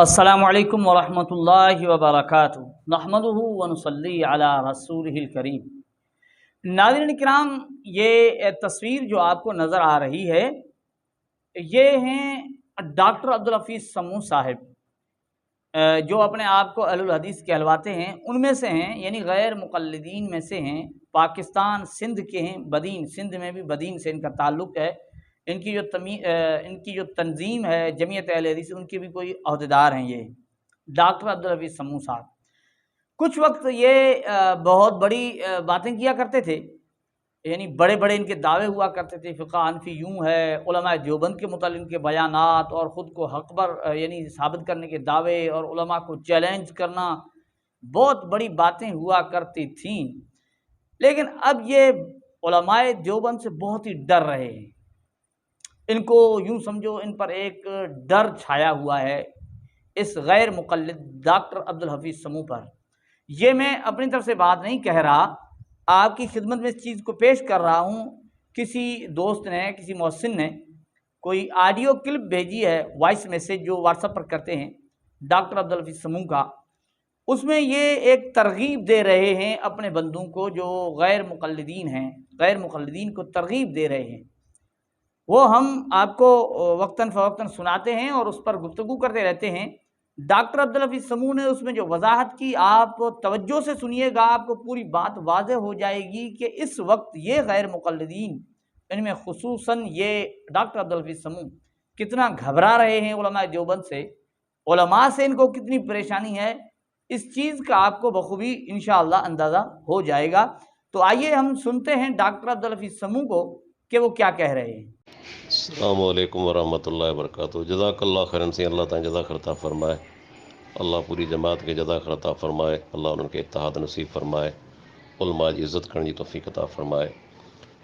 السلام علیکم ورحمۃ اللہ وبرکاتہ نحمدہ ونصلی علی رسولہ الکریم۔ ناظرین کرام، یہ تصویر جو آپ کو نظر آ رہی ہے یہ ہیں ڈاکٹر عبدالحفیظ سموں صاحب، جو اپنے آپ کو اہل الحدیث کہلواتے ہیں، ان میں سے ہیں، یعنی غیر مقلدین میں سے ہیں، پاکستان سندھ کے ہیں، بدین سندھ میں بھی بدین سے ان کا تعلق ہے۔ ان کی جو تنظیم ہے جمعیت اہل حدیث، ان کے بھی کوئی عہدیدار ہیں یہ ڈاکٹر عبدالحفیظ سموں صاحب۔ کچھ وقت یہ بہت بڑی باتیں کیا کرتے تھے، یعنی بڑے بڑے ان کے دعوے ہوا کرتے تھے، فقہ حنفی یوں ہے، علماء دیوبند کے متعلق ان کے بیانات اور خود کو حق پر یعنی ثابت کرنے کے دعوے اور علماء کو چیلنج کرنا، بہت بڑی باتیں ہوا کرتی تھیں۔ لیکن اب یہ علماء دیوبند سے بہت ہی ڈر رہے ہیں، ان کو یوں سمجھو ان پر ایک ڈر چھایا ہوا ہے اس غیر مقلد ڈاکٹر عبدالحفیظ سموں پر۔ یہ میں اپنی طرف سے بات نہیں کہہ رہا، آپ کی خدمت میں اس چیز کو پیش کر رہا ہوں۔ کسی دوست نے، کسی محسن نے کوئی آڈیو کلپ بھیجی ہے، وائس میسیج جو واٹس ایپ پر کرتے ہیں ڈاکٹر عبدالحفیظ سموں کا، اس میں یہ ایک ترغیب دے رہے ہیں اپنے بندوں کو جو غیر مقلدین ہیں، غیر مقلدین کو ترغیب دے رہے ہیں۔ وہ ہم آپ کو وقتاً فوقتاً سناتے ہیں اور اس پر گفتگو کرتے رہتے ہیں۔ ڈاکٹر عبدالحفیظ سموں نے اس میں جو وضاحت کی، آپ توجہ سے سنیے گا، آپ کو پوری بات واضح ہو جائے گی کہ اس وقت یہ غیر مقلدین، ان میں خصوصاً یہ ڈاکٹر عبدالحفیظ سموں، کتنا گھبرا رہے ہیں علماء دیوبند سے، علماء سے ان کو کتنی پریشانی ہے، اس چیز کا آپ کو بخوبی انشاءاللہ اندازہ ہو جائے گا۔ تو آئیے ہم سنتے ہیں ڈاکٹر عبدالحفیظ سموں کو کہ وہ کیا کہہ رہے ہیں۔ السلام علیکم ورحمۃ اللہ وبرکاتہ۔ جزاک اللہ خیرن سے اللہ تعالیٰ جزاک عطا فرمائے، اللہ پوری جماعت کے جزاک عطا فرمائے، اللہ ان کے اتحاد نصیب فرمائے، علماء جی عزت کرنے جی توفیق عطا فرمائے۔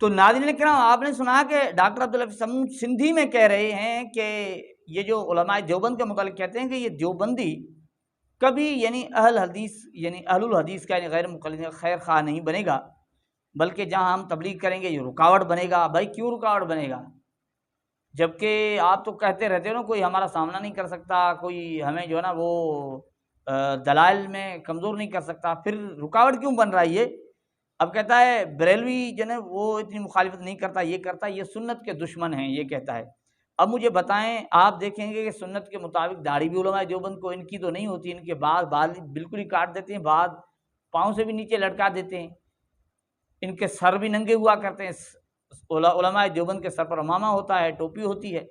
تو ناظرین کرام، آپ نے سنا کہ ڈاکٹر عبدالحفیظ سموں سندھی میں کہہ رہے ہیں کہ یہ جو علماء دیوبند کے متعلق کہتے ہیں کہ یہ دیوبندی کبھی یعنی اہل حدیث، یعنی اہل الحدیث کا، یعنی غیر مقلد خیر خواہ نہیں بنے گا، بلکہ جہاں ہم تبلیغ کریں گے یہ رکاوٹ بنے گا۔ بھائی کیوں رکاوٹ بنے گا؟ جبکہ آپ تو کہتے رہتے ہو نا، کوئی ہمارا سامنا نہیں کر سکتا، کوئی ہمیں جو ہے نا وہ دلائل میں کمزور نہیں کر سکتا، پھر رکاوٹ کیوں بن رہا ہے یہ؟ اب کہتا ہے بریلوی جو ہے وہ اتنی مخالفت نہیں کرتا، یہ کرتا، یہ سنت کے دشمن ہیں، یہ کہتا ہے۔ اب مجھے بتائیں، آپ دیکھیں گے کہ سنت کے مطابق داڑھی بھی علماء دیوبند کو ان کی تو نہیں ہوتی، ان کے بال بالکل ہی کاٹ دیتے ہیں، بعد پاؤں سے بھی نیچے لٹکا دیتے ہیں، ان کے سر بھی ننگے ہوا کرتے ہیں۔ علماء دیوبند کے سر پر عمامہ ہوتا ہے، ٹوپی ہوتی ہے،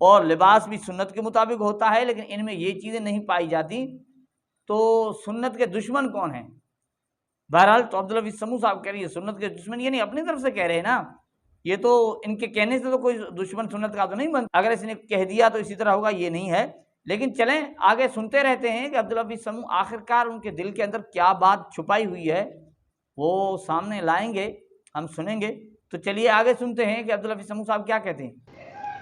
اور لباس بھی سنت کے مطابق ہوتا ہے، لیکن ان میں یہ چیزیں نہیں پائی جاتی۔ تو سنت کے دشمن کون ہیں؟ بہرحال تو عبدالحفیظ سموں صاحب کہہ رہی ہے سنت کے دشمن، یعنی اپنی طرف سے کہہ رہے ہیں نا، یہ تو ان کے کہنے سے تو کوئی دشمن سنت کا تو نہیں بنتا، اگر اس نے کہہ دیا تو اسی طرح ہوگا، یہ نہیں ہے۔ لیکن چلیں آگے سنتے رہتے ہیں کہ عبدالحفیظ سموں آخرکار ان کے دل کے اندر کیا بات چھپائی ہوئی ہے وہ سامنے لائیں گے، ہم سنیں گے۔ تو چلیے آگے سنتے ہیں کہ عبدالحفیظ سموں صاحب کیا کہتے ہیں۔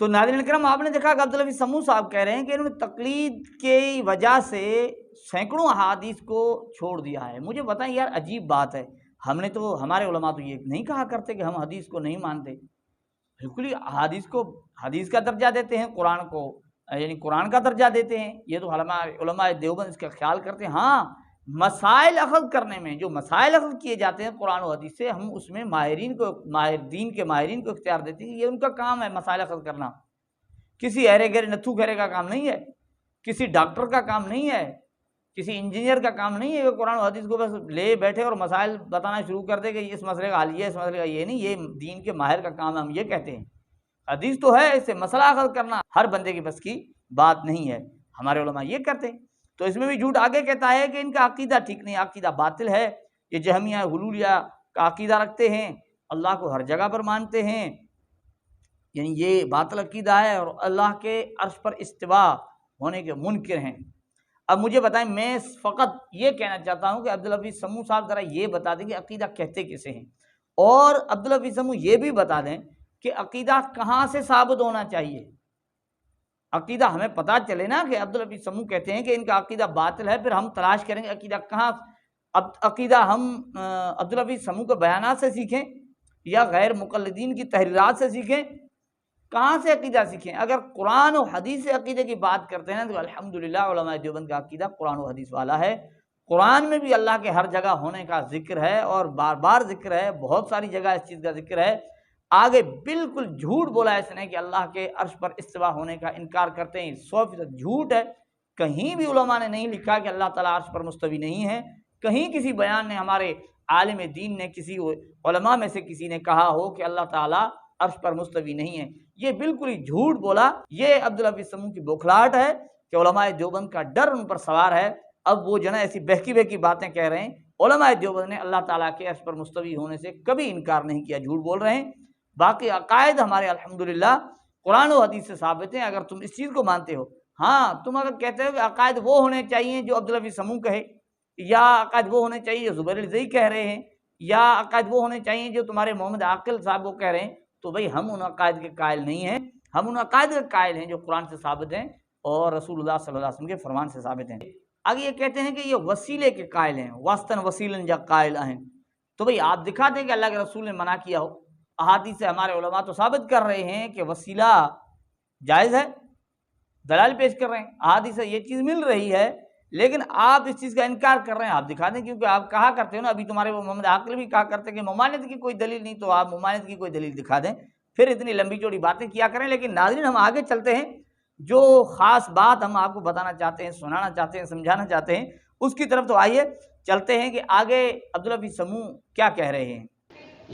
تو ناظرین کرام، آپ نے دیکھا کہ عبدالحفیظ سموں صاحب کہہ رہے ہیں کہ انہوں نے تقلید کی وجہ سے سینکڑوں احادیث کو چھوڑ دیا ہے۔ مجھے بتائیں یار، عجیب بات ہے، ہم نے تو، ہمارے علماء تو یہ نہیں کہا کرتے کہ ہم حدیث کو نہیں مانتے، بالکل ہی حدیث کو حدیث کا درجہ دیتے ہیں، قرآن کو یعنی قرآن کا درجہ دیتے ہیں۔ یہ تو علماء دیوبند اس کا خیال کرتے ہیں۔ ہاں، مسائل اخذ کرنے میں جو مسائل اخذ کیے جاتے ہیں قرآن و حدیث سے، ہم اس میں ماہرین کو، دین کے ماہرین کو اختیار دیتے ہیں، یہ ان کا کام ہے مسائل اخذ کرنا۔ کسی ایرے گیرے نتھو گھیرے کا کام نہیں ہے، کسی ڈاکٹر کا کام نہیں ہے، کسی انجینئر کا کام نہیں ہے کہ قرآن و حدیث کو بس لے بیٹھے اور مسائل بتانا شروع کر دے کہ اس مسئلے کا حل یہ ہے، اس مسئلے کا یہ نہیں۔ یہ دین کے ماہر کا کام ہے، ہم یہ کہتے ہیں۔ حدیث تو ہے، اس سے مسئلہ اخذ کرنا ہر بندے کے بس کی بات نہیں ہے۔ ہمارے علماء یہ کرتے ہیں۔ تو اس میں بھی جھوٹ آگے کہتا ہے کہ ان کا عقیدہ ٹھیک نہیں، عقیدہ باطل ہے، یہ جہمیہ حلولیہ کا عقیدہ رکھتے ہیں، اللہ کو ہر جگہ پر مانتے ہیں، یعنی یہ باطل عقیدہ ہے، اور اللہ کے عرش پر استوا ہونے کے منکر ہیں۔ اب مجھے بتائیں، میں فقط یہ کہنا چاہتا ہوں کہ عبدالحفیظ سمو صاحب ذرا یہ بتا دیں کہ عقیدہ کہتے کسے ہیں، اور عبدالحفیظ سمو یہ بھی بتا دیں کہ عقیدہ کہاں سے ثابت ہونا چاہیے۔ عقیدہ ہمیں پتہ چلے نا کہ عبدالحفیظ سمو کہتے ہیں کہ ان کا عقیدہ باطل ہے، پھر ہم تلاش کریں گے عقیدہ کہاں، اب عقیدہ ہم عبدالحفیظ سمو کے بیانات سے سیکھیں یا غیر مقلدین کی تحریرات سے سیکھیں، کہاں سے عقیدہ سیکھیں؟ اگر قرآن و حدیث سے عقیدے کی بات کرتے ہیں تو الحمدللہ علماء دیوبند کا عقیدہ قرآن و حدیث والا ہے۔ قرآن میں بھی اللہ کے ہر جگہ ہونے کا ذکر ہے، اور بار بار ذکر ہے، بہت ساری جگہ اس چیز کا ذکر ہے۔ آگے بالکل جھوٹ بولا اس نے کہ اللہ کے عرش پر استوا ہونے کا انکار کرتے ہیں، 100% جھوٹ ہے۔ کہیں بھی علماء نے نہیں لکھا کہ اللہ تعالیٰ عرش پر مستوی نہیں ہے، کہیں کسی بیان نے ہمارے عالم دین نے کسی علماء میں سے کسی نے کہا ہو کہ اللہ تعالیٰ عرش پر مستوی نہیں ہے، یہ بالکل ہی جھوٹ بولا۔ یہ عبدالحفیظ سمو کی بوکھلاہٹ ہے کہ علماء دیوبند کا ڈر ان پر سوار ہے۔ اب وہ جو نا ایسی بہکی بہکی باتیں کہہ رہے ہیں، علماء دیوبند نے اللہ تعالیٰ کے عرش پر مستوی ہونے سے کبھی انکار نہیں کیا، جھوٹ بول رہے ہیں۔ باقی عقائد ہمارے الحمدللہ قرآن و حدیث سے ثابت ہیں، اگر تم اس چیز کو مانتے ہو۔ ہاں، تم اگر کہتے ہو کہ عقائد وہ ہونے چاہیے جو عبدالحفیظ سمو کہے، یا عقائد وہ ہونے چاہیے جو زبیر الزئی کہہ رہے ہیں، یا عقائد وہ ہونے چاہیے جو تمہارے محمد عاقل صاحب وہ کہہ رہے ہیں، تو بھئی ہم ان عقائد کے قائل نہیں ہیں، ہم ان عقائد کے قائل ہیں جو قرآن سے ثابت ہیں اور رسول اللہ صلی اللہ علیہ وسلم کے فرمان سے ثابت ہیں۔ آگے یہ کہتے ہیں کہ یہ وسیلے کے قائل ہیں، واسطن وسیلن جا قائل ہیں، تو بھئی آپ دکھا دیں کہ اللہ کے رسول نے منع کیا ہو۔ احادیث سے ہمارے علماء تو ثابت کر رہے ہیں کہ وسیلہ جائز ہے، دلائل پیش کر رہے ہیں، احادیث سے یہ چیز مل رہی ہے، لیکن آپ اس چیز کا انکار کر رہے ہیں۔ آپ دکھا دیں، کیونکہ آپ کہا کرتے ہو نا، ابھی تمہارے وہ محمد عاقل بھی کہا کرتے کہ ممانعت کی کوئی دلیل نہیں، تو آپ ممانعت کی کوئی دلیل دکھا دیں، پھر اتنی لمبی چوڑی باتیں کیا کریں۔ لیکن ناظرین، ہم آگے چلتے ہیں، جو خاص بات ہم آپ کو بتانا چاہتے ہیں، سنانا چاہتے ہیں، سمجھانا چاہتے ہیں، اس کی طرف تو آئیے چلتے ہیں کہ آگے عبدالحفیظ سمو کیا کہہ رہے ہیں۔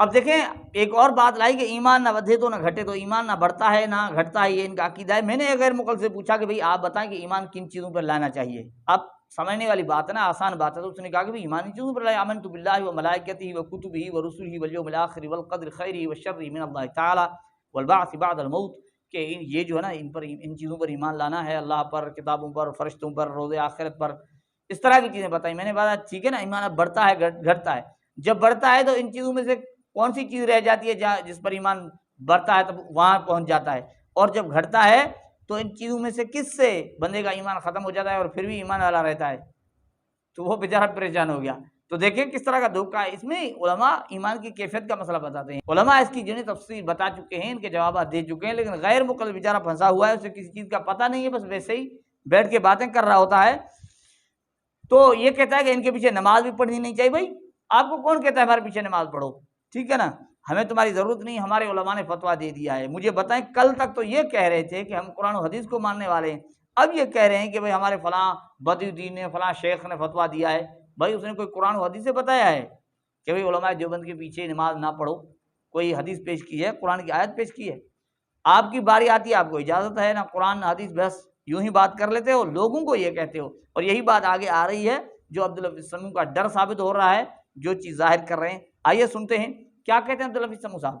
اب دیکھیں، ایک اور بات لائی کہ ایمان نہ ودھے تو نہ گھٹے، تو ایمان نہ بڑھتا ہے نہ گھٹتا ہے، یہ ان کا عقیدہ ہے۔ میں نے غیر مقل سے پوچھا کہ بھئی آپ بتائیں کہ ایمان کن چیزوں پر لانا چاہیے۔ اب سمجھنے والی بات ہے نا، آسان بات ہے، تو اس نے کہا کہ بھئی ایمانی چیزوں پر لائے، آمنت باللہ و ملائکتہ و کتبہ و رسلہ والیوم الآخر والقدر خیرہ و شرہ من اللہ تعالی والبعث بعد الموت، کہ یہ جو ہے نا، ان چیزوں پر ایمان لانا ہے، اللہ پر، کتابوں پر، فرشتوں پر، روز آخرت پر، اس طرح کی چیزیں بتائیں۔ میں نے بتا ٹھیک ہے نا، ایمان اب بڑھتا ہے گھٹتا ہے، جب بڑھتا ہے تو ان چیزوں میں سے کون سی چیز رہ جاتی ہے جس پر ایمان بڑھتا ہے، تب وہاں پہنچ جاتا ہے، اور جب گھٹتا ہے تو ان چیزوں میں سے کس سے بندے کا ایمان ختم ہو جاتا ہے اور پھر بھی ایمان والا رہتا ہے، تو وہ بیچارہ پریشان ہو گیا۔ تو دیکھیں کس طرح کا دھوکہ ہے اس میں۔ علماء ایمان کی کیفیت کا مسئلہ بتاتے ہیں، علماء اس کی جنہیں تفصیل بتا چکے ہیں، ان کے جوابات دے چکے ہیں، لیکن غیر مقلد بیچارہ پھنسا ہوا ہے، اسے کسی چیز کا پتہ نہیں ہے، بس ویسے ہی بیٹھ کے باتیں کر رہا ہوتا ہے۔ تو یہ کہتا ہے کہ ان کے پیچھے نماز بھی پڑھنی نہیں چاہیے۔ بھائی آپ کو کون کہتا ہے ہمارے پیچھے نماز پڑھو؟ ٹھیک ہے نا، ہمیں تمہاری ضرورت نہیں، ہمارے علماء نے فتویٰ دے دیا ہے۔ مجھے بتائیں، کل تک تو یہ کہہ رہے تھے کہ ہم قرآن و حدیث کو ماننے والے ہیں، اب یہ کہہ رہے ہیں کہ بھئی ہمارے فلاں بدی الدین نے، فلاں شیخ نے فتویٰ دیا ہے۔ بھائی اس نے کوئی قرآن و حدیث سے بتایا ہے کہ بھئی علماء دیوبند کے پیچھے نماز نہ پڑھو؟ کوئی حدیث پیش کی ہے، قرآن کی آیت پیش کی ہے؟ آپ کی باری آتی ہے، آپ کو اجازت ہے نہ قرآن نہ حدیث، بس یوں ہی بات کر لیتے ہو، لوگوں کو یہ کہتے ہو، اور یہی بات آگے آ رہی ہے جو عبدالحفیظ سمو کا ڈر ثابت ہو رہا ہے، جو چیز ظاہر کر رہے ہیں۔ آئیے سنتے ہیں کیا کہتے ہیں عبدالحفیظ سمو صاحب۔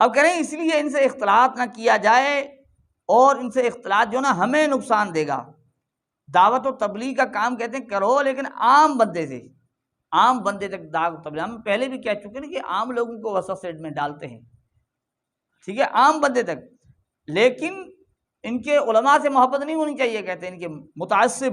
اب کریں اس لیے ان سے اختلاط نہ کیا جائے، اور ان سے اختلاط جو نا ہمیں نقصان دے گا۔ دعوت و تبلیغ کا کام کہتے ہیں کرو، لیکن عام بندے سے، عام بندے تک دعوت و تبلیغ، ہم پہلے بھی کہہ چکے ہیں کہ عام لوگوں کو وسط سیٹ میں ڈالتے ہیں، ٹھیک ہے، عام بندے تک، لیکن ان کے علماء سے محبت نہیں ہونی چاہیے، کہتے ہیں ان کے متعصب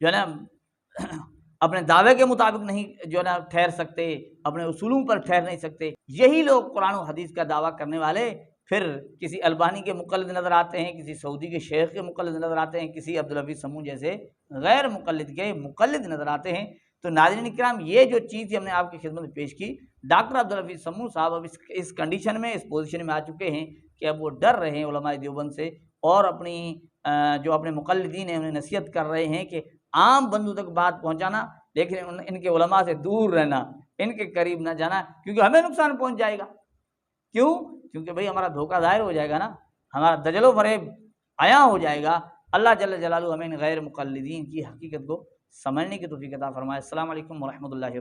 جو ہے نا اپنے دعوے کے مطابق نہیں جو ہے نا ٹھہر سکتے، اپنے اصولوں پر ٹھہر نہیں سکتے، یہی لوگ قرآن و حدیث کا دعویٰ کرنے والے پھر کسی البانی کے مقلد نظر آتے ہیں، کسی سعودی کے شیخ کے مقلد نظر آتے ہیں، کسی عبدالحفیظ سموں جیسے غیر مقلد کے مقلد نظر آتے ہیں۔ تو ناظرین کرام، یہ جو چیز ہم نے آپ کی خدمت میں پیش کی، ڈاکٹر عبدالحفیظ سموں صاحب اب اس کنڈیشن میں، اس پوزیشن میں آ چکے ہیں کہ اب وہ ڈر رہے ہیں علماء دیوبند سے، اور اپنی جو اپنے مقلدین ہیں انہیں نصیحت کر رہے ہیں کہ عام بندوں تک بات پہنچانا، لیکن ان کے علماء سے دور رہنا، ان کے قریب نہ جانا، کیونکہ ہمیں نقصان پہنچ جائے گا۔ کیوں؟ کیونکہ بھئی ہمارا دھوکہ ظاہر ہو جائے گا نا، ہمارا دجل و فریب عیاں ہو جائے گا۔ اللہ جل جلالہ ہمیں ان غیر مقلدین کی حقیقت کو سمجھنے کی توفیق عطا فرمائے۔ السلام علیکم ورحمۃ اللہ وبرکاتہ۔